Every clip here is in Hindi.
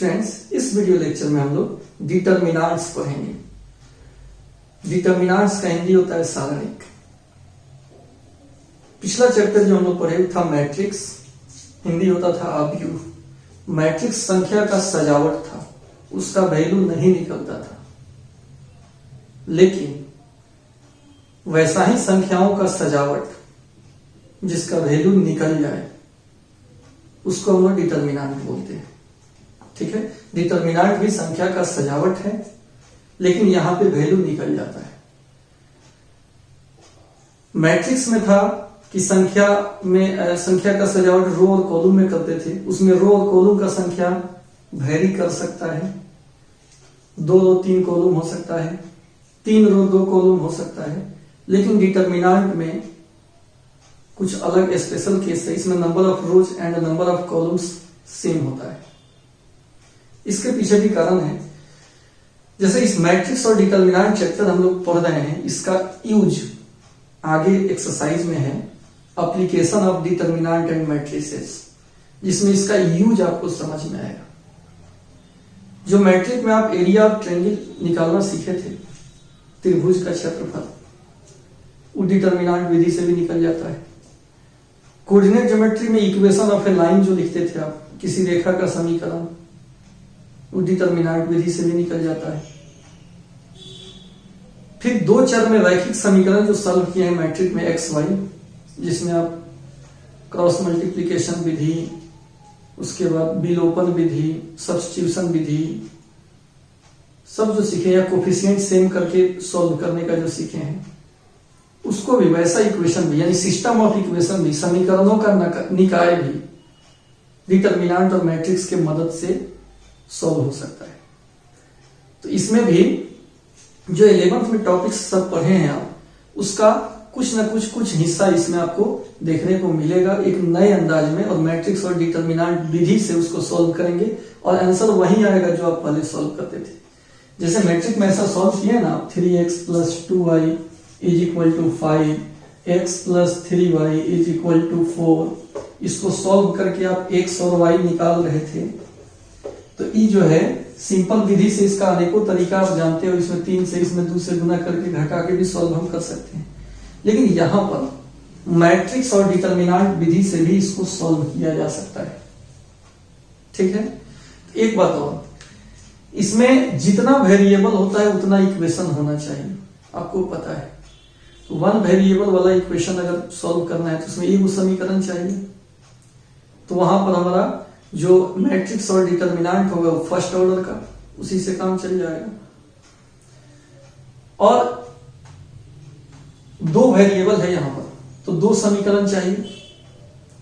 स्टूडेंट्स, इस वीडियो लेक्चर में हम लोग डिटर्मिनेंट्स पढ़ेंगे। डिटर्मिनेंट्स का हिंदी होता है सारणिक। पिछला चैप्टर जो हम लोग पढ़े था मैट्रिक्स, हिंदी होता था आव्यूह। मैट्रिक्स संख्या का सजावट था, उसका वैल्यू नहीं निकलता था, लेकिन वैसा ही संख्याओं का सजावट जिसका वैल्यू निकल जाए उसको हम लोग डिटर्मिनेंट बोलते हैं। ठीक है, डिटर्मिनेंट भी संख्या का सजावट है, लेकिन यहां पे वैल्यू निकल जाता है। मैट्रिक्स में था कि संख्या का सजावट रो और कॉलम में करते थे। उसमें रो और कॉलम का संख्या वेरी कर सकता है, 2 रो 3 कॉलम हो सकता है, 3 रो 2 कॉलम हो सकता है। लेकिन डिटर्मिनेंट में कुछ अलग स्पेशल केस है, इसमें number of rose and number of columns same होता है। इसके पीछे भी कारण है। जैसे इस मैट्रिक्स और डिटर्मिनेंट चैप्टर हम लोग पढ़ रहे हैं, इसका यूज आगे एक्सरसाइज में है, application of determinant and matrices, जिसमें इसका यूज आपको समझ में आएगा। जो मैट्रिक में आप एरिया ऑफ ट्रायंगल निकालना सीखे थे, त्रिभुज का क्षेत्रफल, वो डिटर्मिनेंट विधि से भी निकल जाता है। कोऑर्डिनेट ज्योमेट्री में इक्वेशन ऑफ ए लाइन जो लिखते थे आप, किसी रेखा का समीकरण, वो डिटर्मिनेंट विधि से भी निकल जाता है। फिर 2 चर में रैखिक समीकरण जो सॉल्व किए हैं मैट्रिक में एक्स वाई, जिसमें आप क्रॉस मल्टीप्लिकेशन विधि, उसके बाद विलोपन विधि, सब्स्टिट्यूशन विधि, सब जो सीखे, या कोफिशिएंट सेम करके सॉल्व करने का जो सीखे हैं, उसको भी वैसा इक्वेशन भी, यानी सिस्टम ऑफ इक्वेशन भी, समीकरणों का निकाय भी डिटर्मिनेंट और मैट्रिक्स के मदद से सॉल्व हो सकता है। तो इसमें भी जो 11th में टॉपिक्स सब पढ़े हैं आप, उसका कुछ ना कुछ हिस्सा इसमें आपको देखने को मिलेगा एक नए अंदाज में, और मैट्रिक्स और डिटर्मिनेंट विधि से उसको सॉल्व करेंगे और आंसर वही आएगा जो आप पहले सॉल्व करते थे। जैसे मैट्रिक में ऐसा सॉल्व किया ना, 3x + 2y = 5, x + 3y = 4, इसको सॉल्व करके आप x और y निकाल रहे थे। तो ये जो है सिंपल विधि से, इसका अनेकों तरीका आप जानते हो, इसमें 3 से, इसमें 2 से गुना करके घटा के भी सॉल्व हम कर सकते हैं। लेकिन यहां पर मैट्रिक्स और डिटर्मिनेंट विधि से भी इसको सॉल्व किया जा सकता है। ठीक है, एक बात और, इसमें जितना वेरिएबल होता है उतना इक्वेशन होना चाहिए, आपको पता है। तो 1 वेरिएबल वाला इक्वेशन अगर सॉल्व करना है तो उसमें एक समीकरण चाहिए। तो वहां पर हमारा जो मैट्रिक्स और डिटर्मिनेंट होगा वो फर्स्ट ऑर्डर का, उसी से काम चल जाएगा। और 2 वेरिएबल है यहां पर, तो 2 समीकरण चाहिए।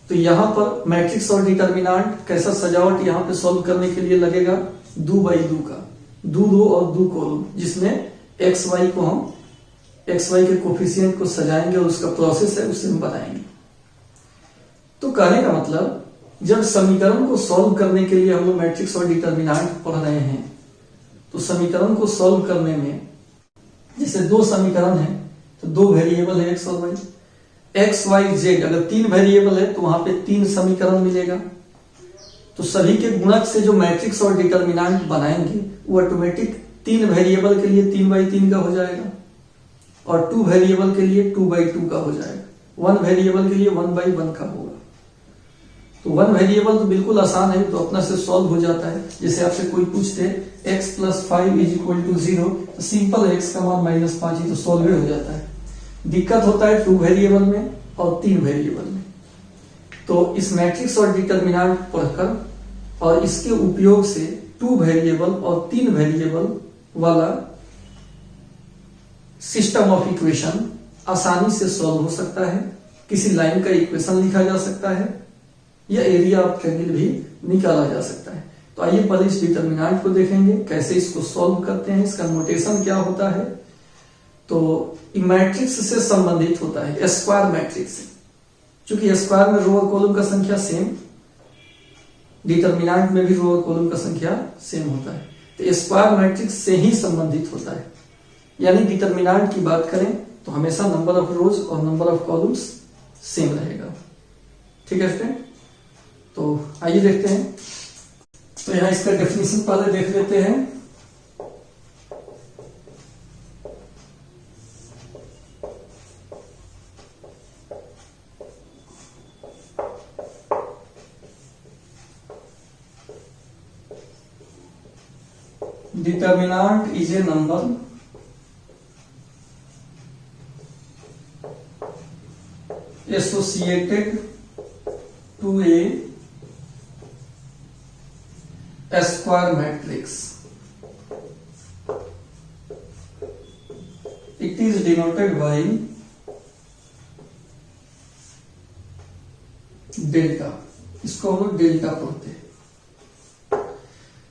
तो यहां पर मैट्रिक्स और डिटर्मिनेंट कैसा सजावट यहां पे सॉल्व करने के लिए लगेगा, 2x2 का, 2 रो और 2 कॉलम, जिसमें एक्स वाई को हम एक्स वाई के कोफिशिएंट को सजाएंगे और उसका प्रोसेस है उसे हम बताएंगे। तो कहने का मतलब, जब समीकरण को सॉल्व करने के लिए हम लोग मैट्रिक्स और डिटर्मिनेंट पढ़ रहे हैं, तो समीकरण को सॉल्व करने में जैसे 2 समीकरण है, तो 2 वेरिएबल है एक्स और वाई, एक्स वाई जेड, अगर 3 वेरिएबल है तो वहां पे 3 समीकरण मिलेगा। तो सभी के गुणक से जो मैट्रिक्स और डिटर्मिनेंट बनाएंगे वो ऑटोमेटिक 3 वेरिएबल के लिए 3x3 का हो जाएगा, और 2 वेरिएबल के लिए 2x2 का हो जाएगा, 1 वेरिएबल के लिए 1x1 का होगा। तो 1 वेरिएबल तो बिल्कुल आसान है, तो अपना से सॉल्व हो जाता है। जैसे आपसे कोई पूछते x + 5 = 0, तो सिंपल x का मान -5 ही, तो सॉल्व हो जाता है। दिक्कत होता है 2 वेरिएबल में और 3 वेरिएबल में। तो इस मैट्रिक्स और डिटर्मिनेंट पढ़कर और इसके उपयोग से 2 वेरिएबल और 3 वेरिएबल वाला सिस्टम ऑफ इक्वेशन आसानी से सॉल्व हो सकता है। किसी लाइन का इक्वेशन लिखा जा सकता है, या एरिया ऑफ ट्रायंगल भी निकाला जा सकता है। तो आइए पहले इस डिटर्मिनेंट को देखेंगे, कैसे इसको सॉल्व करते हैं, इसका नोटेशन क्या होता है। तो मैट्रिक्स से संबंधित होता है, स्क्वायर मैट्रिक्स से, क्योंकि स्क्वायर में रो और कॉलम का संख्या सेम, डिटर्मिनेंट में भी रो और कॉलम का संख्या सेम होता है। तो स्क्वायर मैट्रिक्स से ही संबंधित होता है। यानी डिटर्मिनेंट की बात करें तो हमेशा नंबर ऑफ रोज और नंबर ऑफ कॉलम्स सेम रहेगा। ठीक है स्टूडेंट, तो आइए देखते हैं। तो यहां इसका डेफिनेशन पहले देख लेते हैं। Determinant is a number associated to a square matrix. It is denoted by delta. इसको हम लोग डेल्टा बोलते हैं।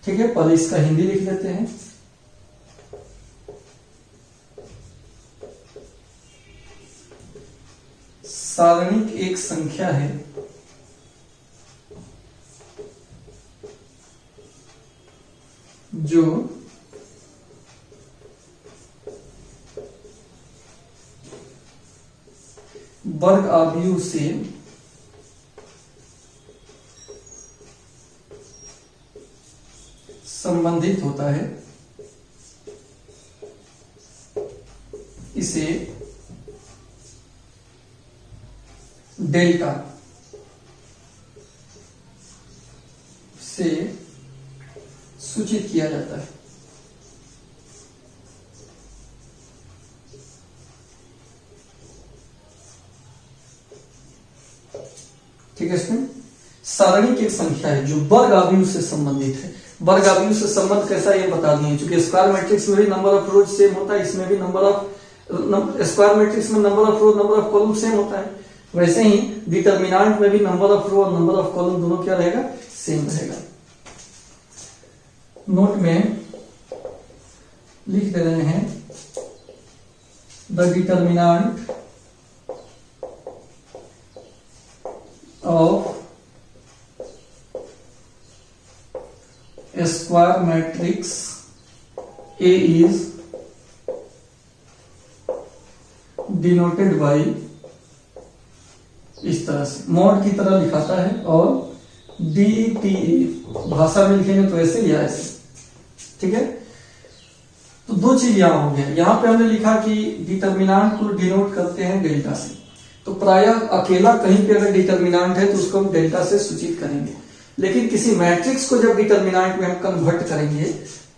ठीक है, पहले इसका हिंदी लिख लेते हैं। सारणिक एक संख्या है जो वर्ग आव्यूह से संबंधित होता है। इसे डेल्टा से सूचित किया जाता है। ठीक है, इसमें सारणिक एक संख्या है जो वर्ग आव्यूह से संबंधित है। वर्ग आव्यूह से संबंध कैसा ये बता दिए, क्योंकि स्क्वायर मैट्रिक्स में भी नंबर ऑफ रोज सेम होता है, इसमें भी नंबर ऑफ स्क्वायर मैट्रिक्स में number of row number of column same होता है। वैसे ही डिटर्मिनेंट में भी नंबर ऑफ रो और नंबर ऑफ कॉलम दोनों क्या रहेगा, सेम रहेगा। नोट में लिख दे रहे हैं the determinant of a square matrix A is denoted by, इस तरह से मॉड की तरह लिखाता है, और DTA भाषा में लिखेंगे तो ऐसे या ऐसे। ठीक है, तो दो चीज यहां हो गया। यहां पे हमने लिखा कि डिटर्मिनेंट को डिनोट करते हैं डेल्टा से, तो प्रायः अकेला कहीं पे अगर डिटर्मिनेंट है तो उसको हम डेल्टा से सूचित करेंगे। लेकिन किसी मैट्रिक्स को जब डिटर्मिनेंट में हम कन्वर्ट करेंगे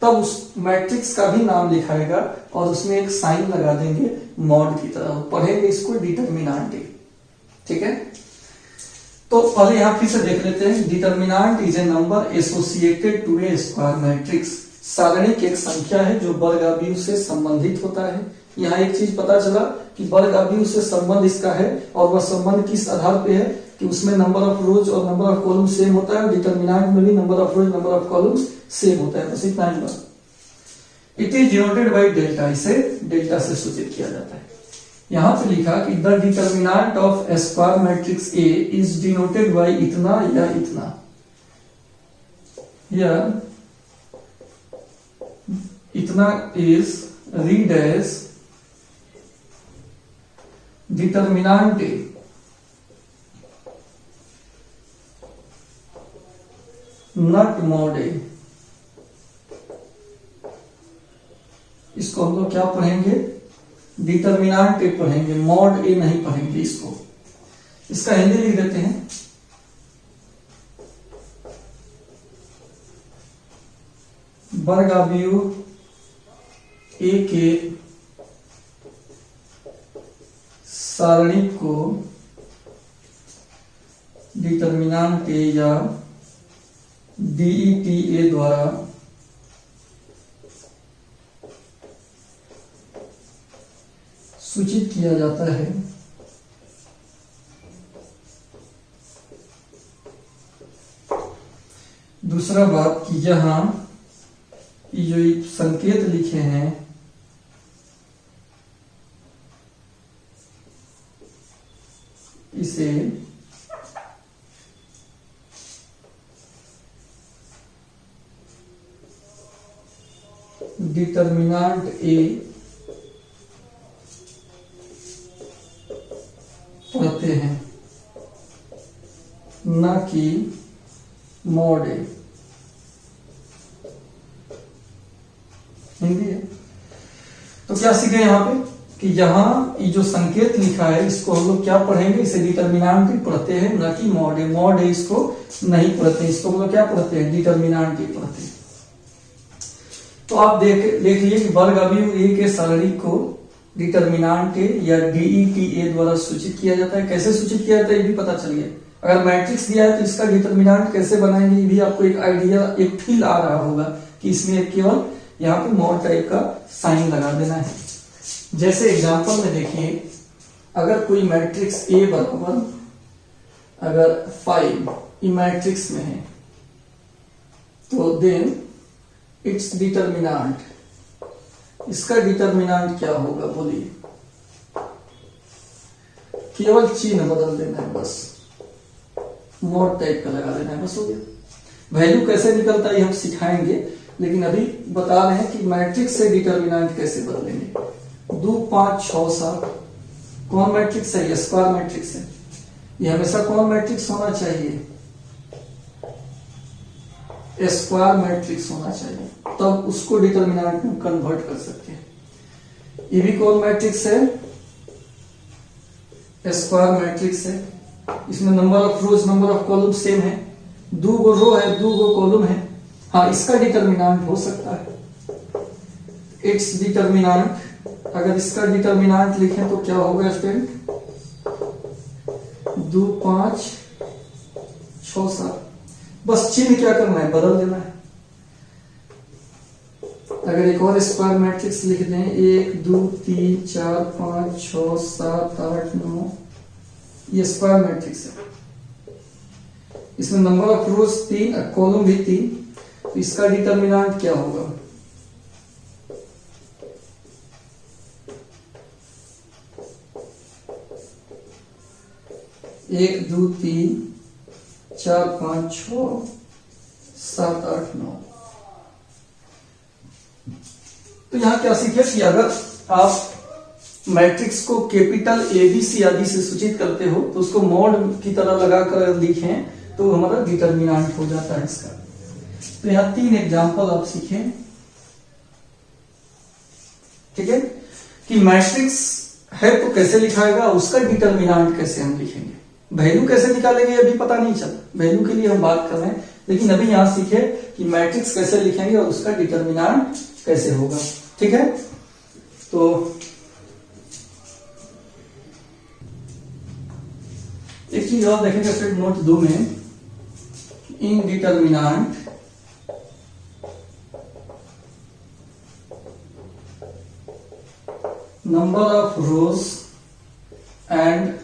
तब उस मैट्रिक्स का भी नाम लिखाएगा और उसमें एक साइन लगा देंगे मॉड की तरह, पढ़ेंगे इसको डिटर्मिनेंट। ठीक है, तो पहले यहां फिर से देख लेते हैं। Determinant is a number associated to a square matrix. सारणिक एक संख्या है जो वर्ग आव्यूह से संबंधित होता है। यहाँ एक चीज पता चला कि वर्ग आव्यूह से संबंध इसका है, और वह संबंध किस आधार पे है कि उसमें नंबर ऑफ रोज और नंबर ऑफ कॉलम सेम होता है। डिटर्मिनेंट में भी number of rows number of column same होता है। बस इतना ही बात। It is denoted by delta, इसे डेल्टा से सूचित किया जाता है। यहां पे लिखा कि the determinant of a square matrix A is denoted by इतना या इतना, या इतना is read as determinant A not mod A. इसको हम लोग क्या पढ़ेंगे, डिटर्मिनेंट ए पढ़ेंगे, मॉड ए नहीं पढ़ेंगे इसको। इसका हिंदी लिख देते हैं। वर्ग आव्यूह ए के सारणिक को डिटर्मिनेंट ए या DETA द्वारा सूचित किया जाता है। दूसरा बात कि यहां जो संकेत लिखे हैं इसे डिटर्मिनेंट ए पढ़ते हैं, न कि मॉड ए। हिंदी है। तो क्या सीखे यहाँ पे कि यहाँ ये जो संकेत लिखा है इसको हम लोग क्या पढ़ेंगे, इसे डिटर्मिनेंट ही पढ़ते हैं, न कि मॉड है। मॉड है इसको नहीं पढ़ते, इसको हम लोग क्या पढ़ते हैं, डिटर्मिनेंट ही पढ़ते हैं। तो आप देख लिए कि वर्ग अवयव ए के सारणी को डिटर्मिनेंट ए या DETA द्वारा सूचित किया जाता है। कैसे सूचित किया जाता है ये भी पता चल गया। अगर मैट्रिक्स दिया है तो इसका डिटर्मिनेंट कैसे बनाएंगे ये भी आपको एक आइडिया, एक फील आ रहा होगा कि इसमें केवल यहाँ पे मॉड टाइप का साइन लगा देना है। जैसे एग्जांपल में देखिए, अगर कोई मैट्रिक्स A बराबर अगर 5 ये मैट्रिक्स में है तो देन इट्स डिटर्मिनेंट, इसका डिटर्मिनेंट क्या होगा बोलिए, केवल चिन्ह बदल देना है, बस मॉड टाइप का लगा देना है, बस हो गया। वैल्यू कैसे निकलता है हम सिखाएंगे, लेकिन अभी बता रहे हैं कि मैट्रिक्स से डिटर्मिनेंट कैसे बदलेंगे। 2 5 6 7 कौन मैट्रिक्स है, ये स्क्वायर मैट्रिक्स है। ये हमेशा कौन मैट्रिक्स होना चाहिए, स्क्वायर मैट्रिक्स होना चाहिए, तब उसको डिटर्मिनेंट में कन्वर्ट कर सकते हैं। ये भी कौन मैट्रिक्स है, स्क्वायर मैट्रिक्स है। इसमें number of rows number of column same है, 2 गो रो है 2 गो कॉलम है। हाँ, इसका डिटर्मिनेंट हो सकता है इट्स डिटर्मिनेंट। अगर इसका डिटर्मिनेंट लिखें तो क्या होगा स्टूडेंट, 2 5 6 7, बस चिन्ह क्या करना है, बदल देना है। अगर एक और स्क्वायर मैट्रिक्स लिख दें, 1 2 3 4 5 6 7 8 9, ये स्क्वायर मैट्रिक्स है। इसमें नंबर ऑफ रोज 3, कॉलम भी 3, तो इसका डिटर्मिनेंट क्या होगा, एक 2 3 4 5 6 7 8 9। तो यहां क्या सीखे कि अगर आप मैट्रिक्स को कैपिटल ABC आदि से सूचित करते हो तो उसको मॉड की तरह लगाकर लिखें तो हमारा डिटर्मिनेंट हो जाता है इसका। तो यहां 3 एग्जांपल आप सीखें, ठीक है, कि मैट्रिक्स है तो कैसे लिखाएगा, उसका डिटर्मिनेंट कैसे हम लिखेंगे, वैल्यू कैसे निकालेंगे अभी पता नहीं चला, वैल्यू के लिए हम बात कर रहे हैं। लेकिन अभी यहां सीखे कि मैट्रिक्स कैसे लिखेंगे और उसका डिटर्मिनेंट कैसे होगा, ठीक है। तो एक चीज और देखेंगे फिर नोट 2 में, indeterminate number of rose and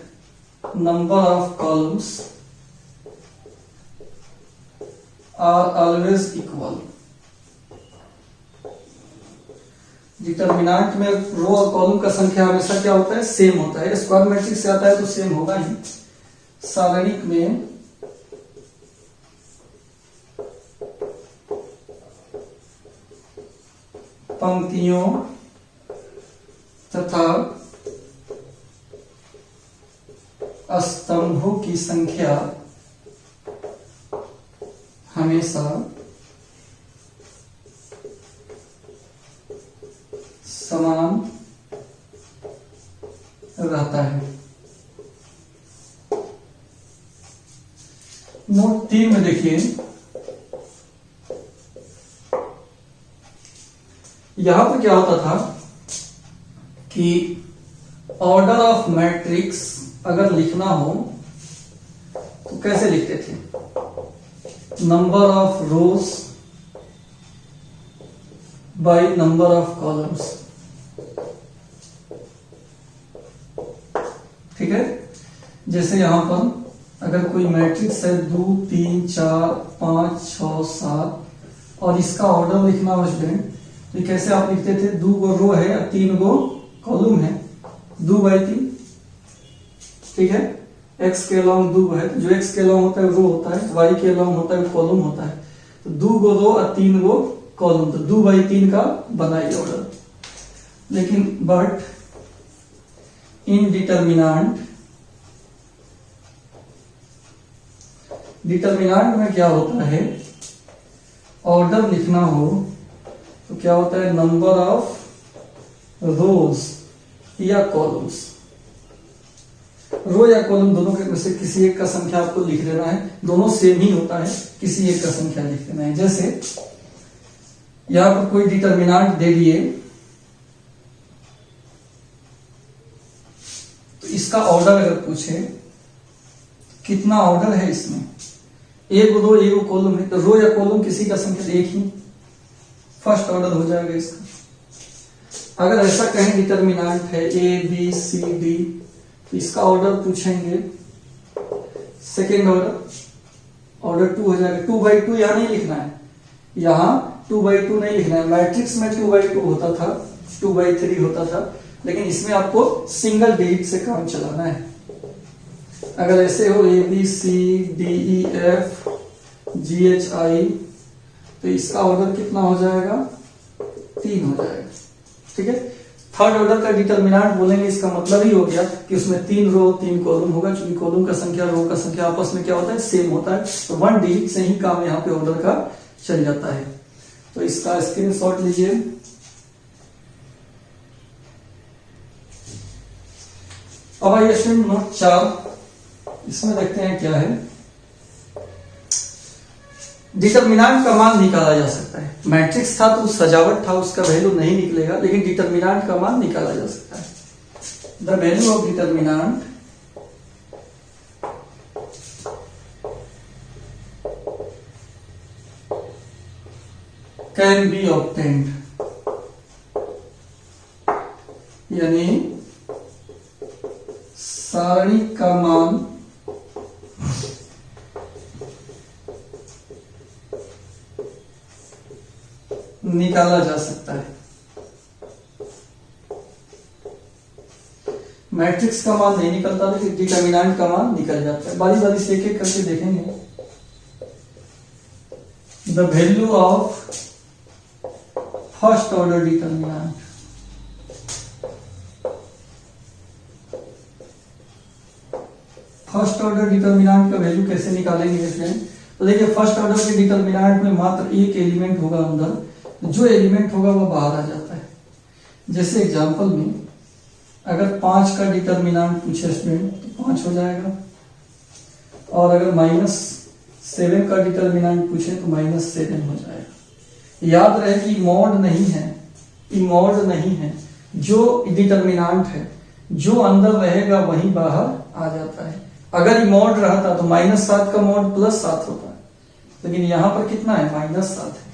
number of columns are always equal। Determinant में रो और कॉलम का संख्या हमेशा क्या होता है, सेम होता है। स्क्वायर मैट्रिक्स से आता है तो सेम होगा ही। सारणिक में पंक्तियों तथा स्तंभों की संख्या हमेशा समान रहता है। नोट 3 में देखिए, यहां पर क्या होता था कि ऑर्डर ऑफ मैट्रिक्स अगर लिखना हो तो कैसे लिखते थे, number of rose by number of columns, ठीक है। जैसे यहां पर अगर कोई मैट्रिक्स है 2 3 4 5 6 7 और इसका ऑर्डर लिखना हो स्टूडेंट, तो कैसे आप लिखते थे, 2 गो रो है और 3 गो कॉलम है, 2 बाई 3, ठीक है। x के अलॉन्ग 2 है, जो x के अलॉन्ग होता है रो होता है, y के अलॉन्ग होता है कॉलम होता है। तो 2 गो रो और 3 गो कॉलम, तो 2 बाई 3 का बना ये ऑर्डर। लेकिन बट इनडिटर्मिनेंट, डिटर्मिनेंट में क्या होता है, ऑर्डर लिखना हो तो क्या होता है, नंबर ऑफ रोज या कॉलम्स। रो या कॉलम दोनों में से किसी एक का संख्या आपको लिख लेना है, दोनों सेम ही होता है, किसी एक का संख्या लिख लेना है। जैसे यहां पर कोई डिटर्मिनेंट दे दिए, तो इसका ऑर्डर अगर पूछे कितना ऑर्डर है इसमें, एक दो एक कॉलम है, तो रो या कॉलम किसी का संख्या एक ही, फर्स्ट ऑर्डर हो जाएगा इसका। अगर ऐसा कहें डिटर्मिनेंट है ए बी सी डी, तो इसका ऑर्डर पूछेंगे सेकेंड ऑर्डर 2 हो जाएगा। 2/2 यहां नहीं लिखना है, यहां 2/2 नहीं लिखना है। मैट्रिक्स में 2/2 होता था, 2/3 होता था, लेकिन इसमें आपको सिंगल डिजिट से काम चलाना है। अगर ऐसे हो A B C D E F G H I, तो इसका ऑर्डर कितना हो जाएगा, 3 हो जाएगा। ठीक है, थर्ड ऑर्डर का डिटर्मिनेंट बोलेंगे, इसका मतलब ही हो गया कि उसमें 3 रो 3 कॉलम होगा, क्योंकि कॉलम का संख्या रो का संख्या आपस में क्या होता है, सेम होता है। तो 1 डिजिट से ही काम यहाँ पे ऑर्डर का चल जाता है। तो इसका स्क्रीनशॉट लीजिए। अब आइए स्टूडेंट नोट 4, इसमें देखते हैं क्या है। डिटर्मिनेंट का मान निकाला जा सकता है। मैट्रिक्स था तो सजावट था, उसका वैल्यू नहीं निकलेगा, लेकिन डिटर्मिनेंट का मान निकाला जा सकता है। The value of determinant can be obtained, यानी सारणी का मान निकाला जा सकता है। मैट्रिक्स का मान नहीं निकलता, लेकिन डिटर्मिनेंट का मान निकल जाता है। बारी बारी से एक एक करके देखेंगे। The value of first order determinant, first order determinant का वैल्यू कैसे निकालेंगे फ्रेंड? तो देखिए, फर्स्ट ऑर्डर के डिटर्मिनेंट में मात्र एक एलिमेंट होगा अंदर, जो एलिमेंट होगा वो बाहर आ जाता है। जैसे एग्जांपल में अगर 5 का डिटर्मिनेंट पूछे स्टूडेंट, तो 5 हो जाएगा। और अगर -7 का डिटर्मिनेंट पूछे तो -7 हो जाएगा। याद रहे कि मॉड नहीं है, इमॉड नहीं है। जो डिटर्मिनेंट है, जो अंदर रहेगा वही बाहर आ जाता है। अगर इमॉड रहता तो -7 का मॉड +7 होता है, लेकिन यहां पर कितना है, -7 है।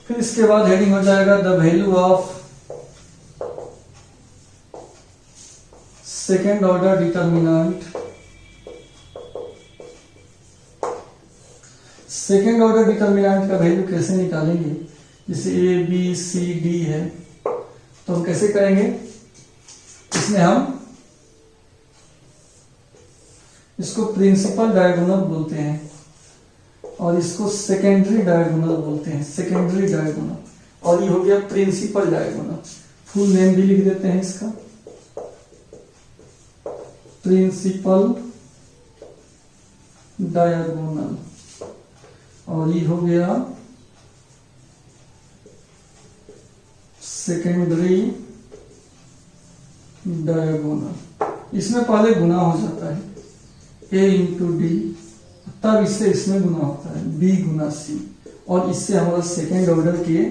फिर इसके बाद हेडिंग हो जाएगा the value of second order determinant. Second order determinant का वैल्यू कैसे निकालेंगे? जैसे ए बी सी डी है, तो हम कैसे करेंगे? इसमें हम इसको प्रिंसिपल डायगोनल बोलते हैं और इसको सेकेंडरी डायगोनल बोलते हैं, सेकेंडरी डायगोनल। और ये हो गया प्रिंसिपल डायगोनल। फुल नेम भी लिख देते हैं इसका, प्रिंसिपल डायगोनल। और ये हो गया सेकेंडरी डायगोनल। इसमें पहले गुना हो जाता है, a इंटू डी, तब इससे इसमें गुना होता है b गुना c, और इससे हमारा सेकेंड ऑर्डर के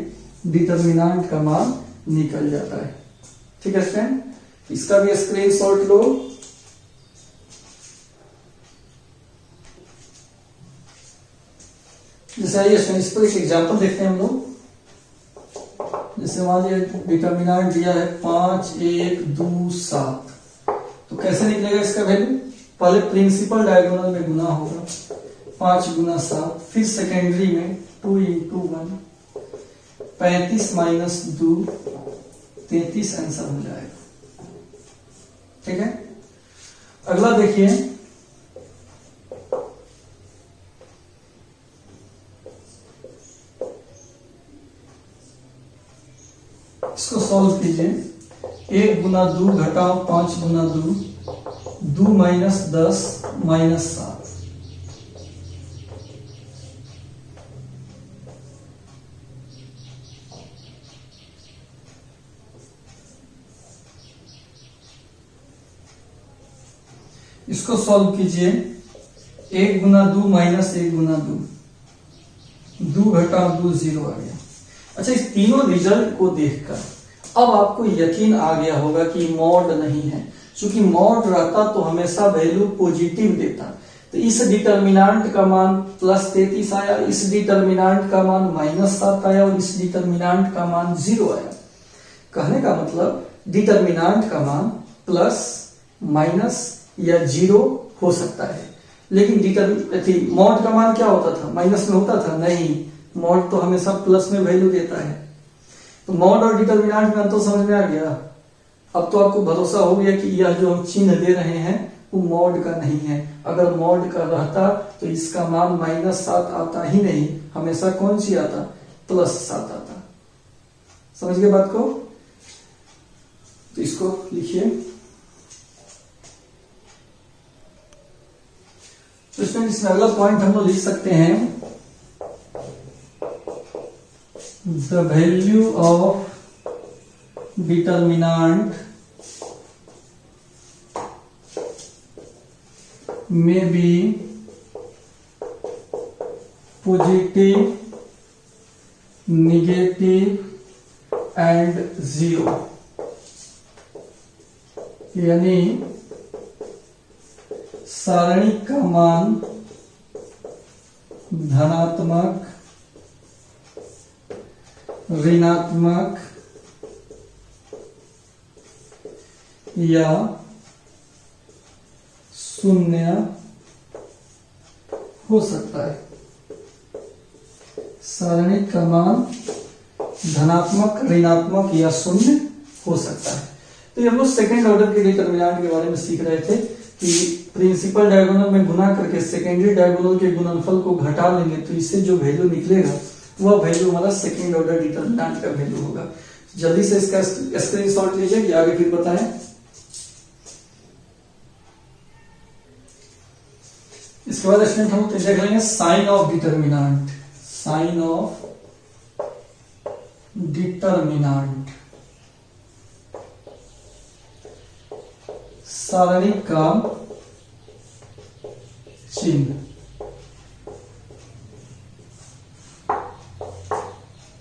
डिटर्मिनेंट का मान निकल जाता है। ठीक है फ्रेंड, इसका भी स्क्रीनशॉट लो। जैसे इस पर एक एग्जांपल देखते हैं हम लोग। जैसे मान लीजिए डिटर्मिनेंट दिया है 5 1 2 7, तो कैसे निकलेगा इसका वैल्यू? पहले प्रिंसिपल डायगोनल में गुना होगा, 5 गुना 7, फिर सेकेंडरी में 2 इंटू 1, 35 माइनस 2, 33 आंसर हो जाएगा। ठीक है, अगला देखिए, इसको सॉल्व कीजिए। 1 गुना 2 घटाओ 5 गुना 2, 2 माइनस 10 माइनस 7। इसको सॉल्व कीजिए। 1 गुना 2 माइनस 1 गुना 2, 2 घटा 2 0 आ गया। अच्छा, इस तीनों रिजल्ट को देखकर अब आपको यकीन आ गया होगा कि मॉड नहीं है। क्योंकि मॉड रहता तो हमेशा वैल्यू पॉजिटिव देता। तो इस डिटर्मिनेंट का मान +33 आया, इस डिटर्मिनेंट का मान -7 आया और इस डिटर्मिनेंट का मान 0 आया। कहने का मतलब डिटर्मिनेंट का मान प्लस, माइनस या 0 हो सकता है, लेकिन मॉड का मान क्या होता था? माइनस में होता था? नहीं, मॉड तो हमेशा प्लस में वैल्यू देता है। तो मॉड और डिटर्मिनेंट में अंतर समझ में आ गया। अब तो आपको भरोसा हो गया कि यह जो हम चिन्ह दे रहे हैं वो मॉड का नहीं है। अगर मॉड का रहता तो इसका मान -7 आता ही नहीं, हमेशा कौन सी आता? +7 आता। समझ गए बात को? तो इसको लिखिए। तो इसमें अगला पॉइंट हम लोग लिख सकते हैं, the value of determinant may be positive, negative and 0। यानी सारणी का मान धनात्मक, ऋणात्मक या शून्य हो सकता है। सारणी का मान धनात्मक, ऋणात्मक या शून्य हो सकता है। तो ये हम लोग सेकेंड ऑर्डर के डिटर्मिनेंट के बारे में सीख रहे थे कि प्रिंसिपल डायगोनल में गुना करके सेकेंडरी डायगोनल के गुणनफल को घटा लेंगे तो इससे जो वैल्यू निकलेगा वह वैल्यू हमारा सेकेंड ऑर्डर डिटर्मिनेंट का वैल्यू होगा। जल्दी से इसका स्क्रीनशॉट लीजिए कि आगे फिर बताएं। इसके बाद स्टूडेंट हम देख लेंगे sign of determinant. Sign of determinant सारणी का चिन्ह।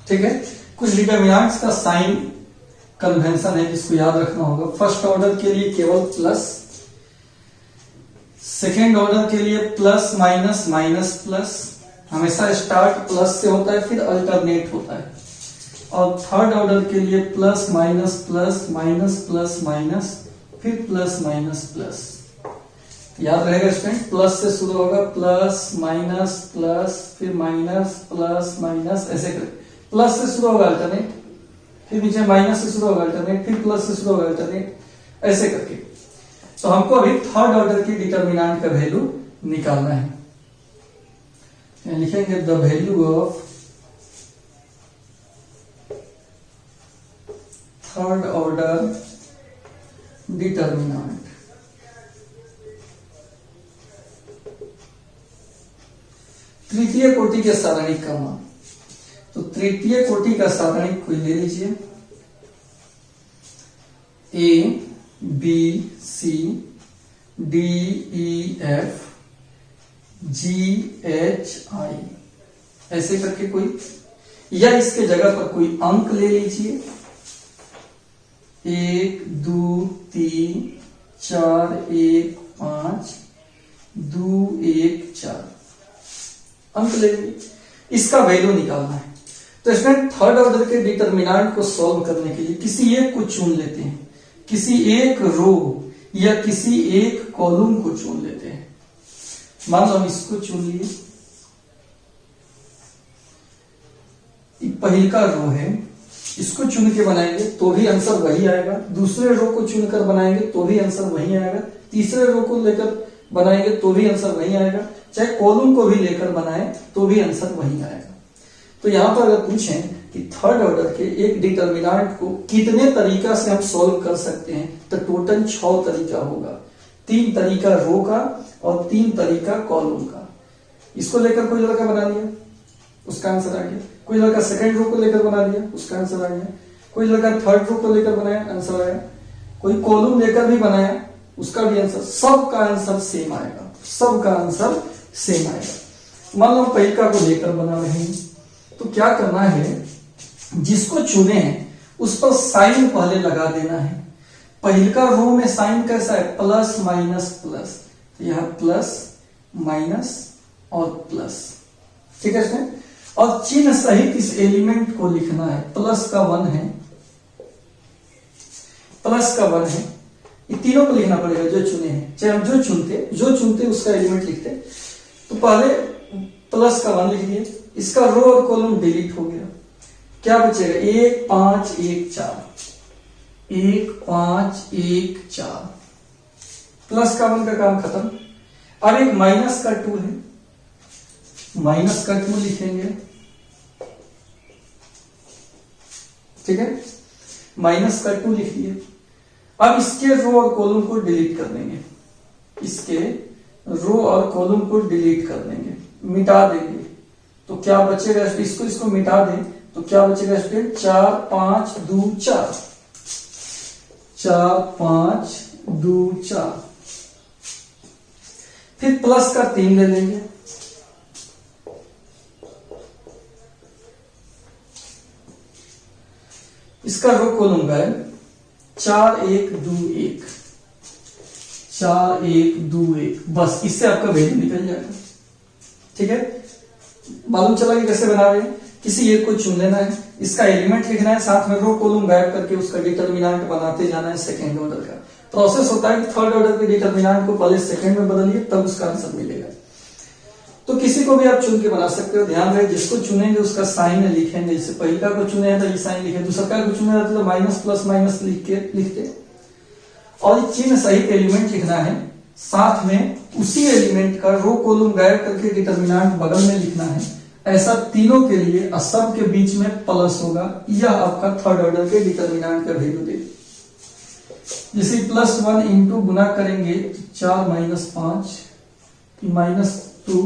ठीक है, कुछ डिटर्मिनेंट्स का साइन कन्वेंशन है जिसको याद रखना होगा। फर्स्ट ऑर्डर के लिए केवल प्लस, सेकेंड ऑर्डर के लिए प्लस माइनस माइनस प्लस, हमेशा स्टार्ट प्लस से होता है फिर अल्टरनेट होता है। और थर्ड ऑर्डर के लिए plus minus plus minus plus minus फिर प्लस माइनस प्लस। याद रहेगा स्टूडेंट, प्लस से शुरू होगा, प्लस माइनस प्लस फिर माइनस प्लस माइनस, ऐसे करें। प्लस से शुरू होगा अल्टरनेट, फिर नीचे माइनस से शुरू होगा अल्टरनेट, फिर प्लस से शुरू होगा अल्टरनेट, ऐसे करके। तो हमको अभी थर्ड ऑर्डर की डिटर्मिनेंट का वैल्यू निकालना है। लिखेंगे the value of third order determinant. तृतीय कोटि के सारणिक का मान। तो तृतीय कोटि का सारणिक कोई ले लीजिए, A B C D E F G H I, ऐसे करके कोई, या इसके जगह पर कोई अंक ले लीजिए, 1 2 3 4 1 5 2 1 4 अंक ले लीजिए। इसका वैल्यू निकालना है। तो इसमें थर्ड ऑर्डर के डिटर्मिनेंट को सॉल्व करने के लिए किसी एक को चुन लेते हैं, किसी एक रो या किसी एक कॉलम को चुन लेते हैं। मान लो हम इसको चुन लिए, पहली का रो है, इसको चुन के बनाएंगे तो भी आंसर वही आएगा। दूसरे रो को चुनकर बनाएंगे तो भी आंसर वही आएगा। तीसरे रो को लेकर बनाएंगे तो भी आंसर वही आएगा। चाहे कॉलम को भी लेकर बनाए तो भी आंसर वही आएगा। तो यहां पर अगर पूछें कि थर्ड ऑर्डर के एक डिटर्मिनेंट को कितने तरीका से हम सॉल्व कर सकते हैं, तो टोटल 6 तरीका होगा। 3 तरीका रो का और 3 तरीका कॉलम का। इसको लेकर कोई लड़का बना लिया, उसका आंसर आ गया। कोई लड़का सेकंड रो को लेकर बना लिया, उसका आंसर आ गया। कोई लड़का थर्ड रो को लेकर बनाया, आंसर आया। कोई कॉलम लेकर भी बनाया उसका भी आंसर, सबका आंसर सेम आएगा, सबका आंसर सेम आएगा। मान लो पहिलका को लेकर बना रहे हैं, तो क्या करना है, जिसको चुने हैं उस पर साइन पहले लगा देना है। पहिलका रो में साइन कैसा है, प्लस माइनस प्लस, तो यहां प्लस माइनस और प्लस, ठीक है इसमें। और चिन्ह सहित इस एलिमेंट को लिखना है, प्लस का 1 है, प्लस का 1 है, ये तीनों को लिखना पड़ेगा जो चुने हैं, चाहे हम जो चुनते उसका एलिमेंट लिखते। तो पहले प्लस का 1 लिख दिए, इसका रो और कॉलम डिलीट हो गया, क्या बचेगा 1 5 1 4, 1 5 1 4, प्लस का 1 का काम खत्म। अब एक माइनस का 2 है, माइनस का 2 लिखेंगे, ठीक है, माइनस का 2 लिख दिए। अब इसके रो और कॉलम को डिलीट कर देंगे, इसके रो और कॉलम को डिलीट कर देंगे, मिटा देंगे, तो क्या बचेगा, इसको मिटा दें तो क्या बचेगा, इस पे 4 5 2 4, 4 5 2 4, फिर प्लस का 3 ले लेंगे, इसका रो कॉलम गए 4 1 2 1, 4 1 2 1, बस इससे आपका वैल्यू निकल जाएगा, ठीक है। मालूम चला कि कैसे बना रहे हैं, किसी एक को चुन लेना है, इसका एलिमेंट लिखना है, साथ में रो कॉलम गायब करके उसका डिटरमिनेंट बनाते जाना है। सेकंड ऑर्डर का प्रोसेस होता है कि थर्ड ऑर्डर के डिटरमिनेंट को पहले सेकंड में बदलिए, तब उसका आंसर मिलेगा। तो किसी को भी आप चुन के बना सकते हो, ध्यान रहे जिसको चुनेंगे उसका साइन लिखेंगे, जैसे पहिलका को चुने तो ये साइन लिखे, दूसरा को चुने तो माइनस प्लस माइनस लिखते, और ये चिन्ह सहित एलिमेंट लिखना है, साथ में उसी एलिमेंट का रो कॉलम गायब करके डिटरमिनेंट बगल में लिखना है। ऐसा तीनों के लिए, सब के बीच में प्लस होगा, यह आपका थर्ड ऑर्डर के डिटरमिनेंट का वैल्यू देगा। जैसे प्लस 1 इंटू गुना करेंगे तो 4 माइनस 5 माइनस 2,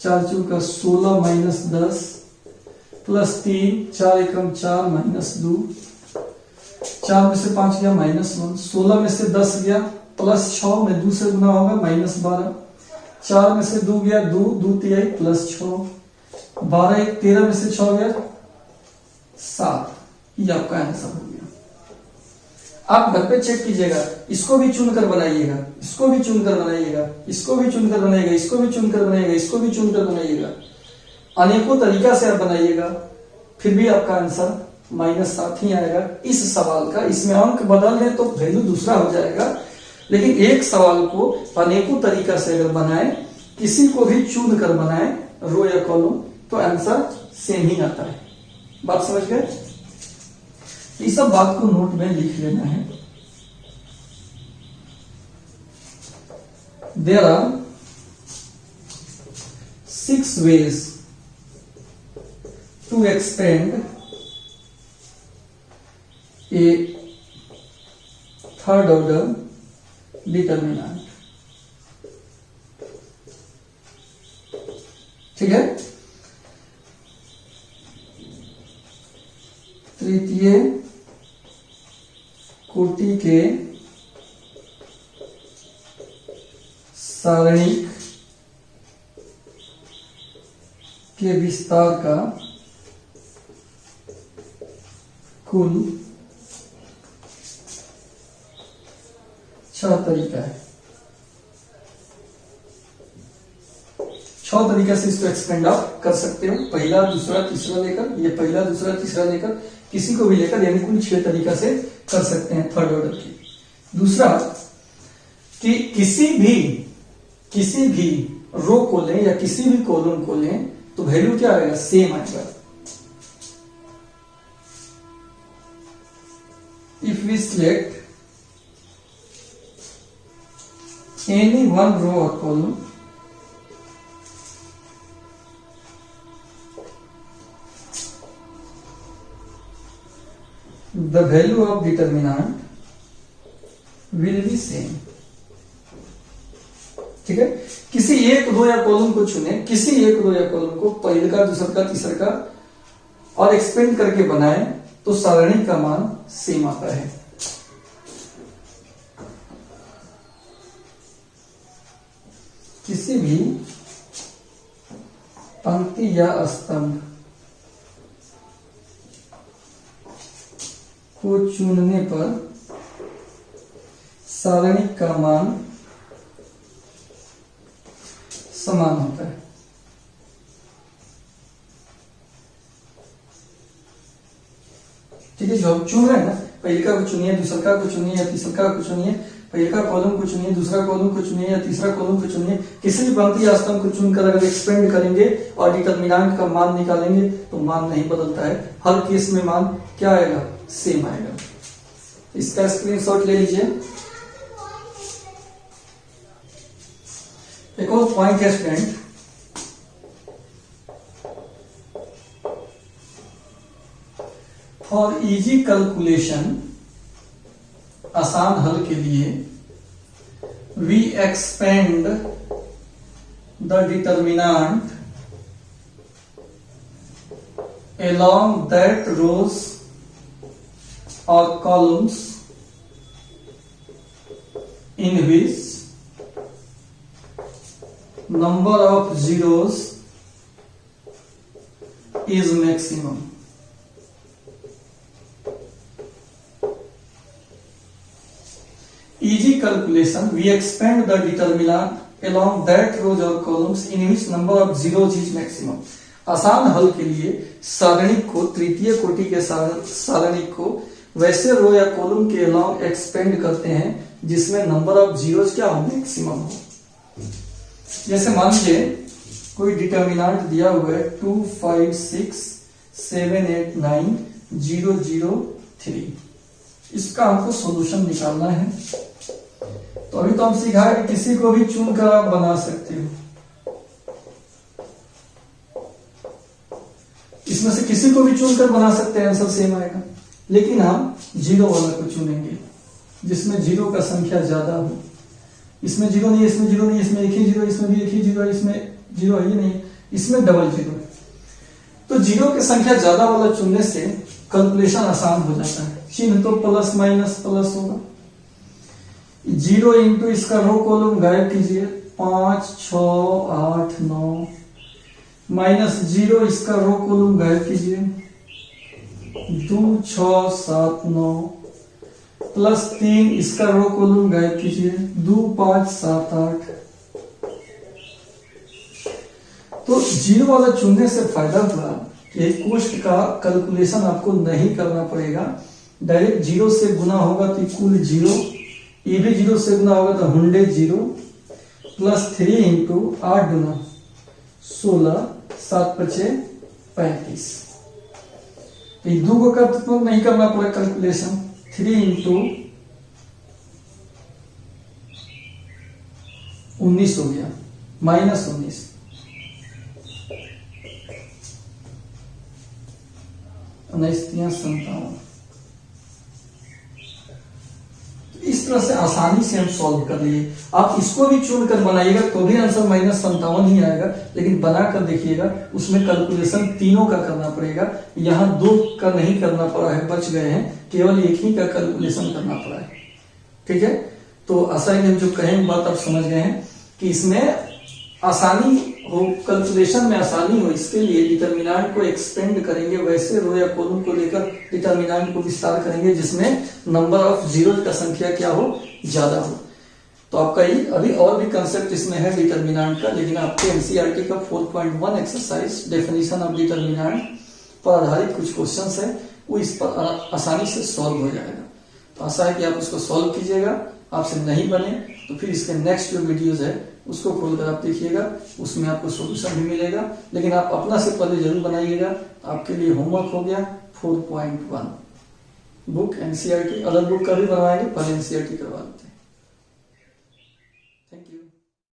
4 4 का 16 माइनस 10 प्लस 3, 4 एकम 4 माइनस 2, 4 में से 5 गया माइनस 1, 16 में से 10 गया प्लस 6 में 2 से गुना होगा माइनस 12, 4 में से 2 गया 2 2 तिहाई प्लस 6, 12 1 13 में से 6 गया 7, ये आपका आंसर हो गया। आप घर पे चेक कीजिएगा, इसको भी चुनकर बनाइएगा, इसको भी चुनकर बनाइएगा, इसको भी चुनकर बनाइएगा, इसको भी चुनकर बनाइएगा, इसको भी चुनकर बनाइएगा, अनेकों तरीका से आप बनाइएगा, फिर भी आपका आंसर -7 ही आएगा। इस सवाल का, इसमें अंक बदल है तो वैल्यू दूसरा हो जाएगा, लेकिन एक सवाल को अनेकों तरीका से अगर बनाए, किसी को भी चुन कर बनाए रो या कॉलम, तो आंसर सेम ही आता है। बात समझ गए? इस सब बात को नोट में लिख लेना है। There are 6 ways to expand a third order determinant, ठीक है। तृतीय कोटि के सारणिक के विस्तार का कुल 6 तरीका है। 6 तरीका से इसको एक्सपेंड आप कर सकते हो, पहला दूसरा तीसरा लेकर, ये पहला दूसरा तीसरा लेकर, किसी को भी लेकर, यानी कुल 6 तरीका से कर सकते हैं थर्ड ऑर्डर की। दूसरा कि किसी भी रो को लें या किसी भी कॉलम को लें तो वैल्यू क्या आएगा, सेम आएगा। If we select any one row और column, the value of determinant will be same, ठीक है। किसी एक रो या कॉलम को चुने, किसी एक रो या कॉलम को पहले का दूसरा का तीसरा का और एक्सपेंड करके बनाए तो सारणी का मान सेम आता है। किसी भी पंक्ति या स्तंभ को चुनने पर सारणिक का मान समान होता है। ठीक है, जो आप चुन रहे हैं ना, पहले का को चुनिए, दूसरा का को चुनिए या तीसरा का को चुनिए, पहले का कॉलम को चुनिए, दूसरा कॉलम को चुनिए या तीसरा कॉलम को चुनिए, किसी भी पंक्ति या स्तंभ को चुनकर अगर एक्सपेंड करेंगे और डिटर्मिनेंट का मान निकालेंगे तो मान नहीं बदलता है, हर केस में मान क्या आएगा, सेम आएगा। इसका स्क्रीनशॉट ले लीजिए। एक और पॉइंट है स्टूडेंट, फॉर इजी कैलकुलेशन, आसान हल के लिए, we expand the determinant along that rows or columns in which number of zeros is maximum. Easy calculation, we expand the determinant along that rows or columns in which number of zeros is maximum. आसान हल के लिए सारणिक को, तृतीय कोटि के सारणिक को वैसे रो या कॉलम के अलॉन्ग एक्सपेंड करते हैं जिसमें नंबर ऑफ जीरोस क्या हो, मैक्सिमम हो। जैसे मान लीजिए कोई डिटर्मिनेंट दिया हुआ है 2 5 6 7 8 9 0 0 3, इसका हमको सॉल्यूशन निकालना है। तो अभी तो हम सीखा है कि किसी को भी चुनकर आप बना सकते हो, इसमें से किसी को भी चुनकर बना सकते हैं, आंसर सेम आएगा। लेकिन हम जीरो वाला को चुनेंगे जिसमें जीरो का संख्या ज्यादा हो। इसमें जीरो नहीं है, इसमें जीरो नहीं है, इसमें एक ही जीरो, इसमें भी एक ही जीरो है, इसमें जीरो है ही नहीं, इसमें डबल जीरो है। तो जीरो की संख्या ज्यादा वाला चुनने से कैलकुलेशन आसान हो जाता है। चिन्ह तो प्लस माइनस प्लस होगा। जीरो इंटू इसका रो कॉलम गायब कीजिए, 5 6 8 9, माइनस जीरो इसका रो कॉलम गायब कीजिए, 2 6 7 9, प्लस 3 इसका रो कॉलम गायब कीजिए, 2 5 7 8। तो जीरो वाला चुनने से फायदा हुआ कि कोष्ट का कैलकुलेशन आपको नहीं करना पड़ेगा, डायरेक्ट जीरो से गुना होगा तो कुल जीरो, ये भी जीरो से गुना होगा तो 100 जीरो, प्लस 3 इंटू 8 गुना 16, 7 5 35। ये दो को कब नहीं करना पड़ेगा कैलकुलेशन, 3 इंटू 19 हो गया, माइनस 19, -3 57। इस तरह से आसानी से हम सॉल्व कर लिए। आप इसको भी चुनकर बनाइएगा तो भी आंसर -57 ही आएगा, लेकिन बनाकर देखिएगा उसमें कैलकुलेशन तीनों का करना पड़ेगा। यहाँ 2 का नहीं करना पड़ा है, बच गए हैं, केवल एक ही का कैलकुलेशन करना पड़ा है। ठीक है, तो आशा है कि हम जो कहें बात आप समझ गए हैं कि इसमें आसानी हो, कैलकुलेशन में आसानी हो, इसके लिए डिटर्मिनेंट को एक्सपेंड करेंगे, वैसे रो या कॉलम को लेकर डिटर्मिनेंट को विस्तार करेंगे जिसमें नंबर ऑफ जीरो का संख्या क्या हो, ज्यादा हो। तो आपका ये अभी और भी कंसेप्ट इसमें है डिटर्मिनेंट का, लेकिन आपके एनसीईआरटी का 4.1 एक्सरसाइज डेफिनेशन ऑफ डिटर्मिनेंट पर आधारित कुछ क्वेश्चंस है, वो इस पर आसानी से सॉल्व हो जाएगा। तो आशा है कि आप उसको सॉल्व कीजिएगा। आपसे नहीं बने तो फिर इसके नेक्स्ट जो वीडियोस है उसको खोलकर आप देखिएगा, उसमें आपको सोल्यूशन भी मिलेगा। लेकिन आप अपना से पहले जरूर बनाइएगा। आपके लिए होमवर्क हो गया 4.1 बुक एनसीईआरटी, अलग बुक का भी बनवाएंगे, पहले एनसीईआरटी करवा देते हैं।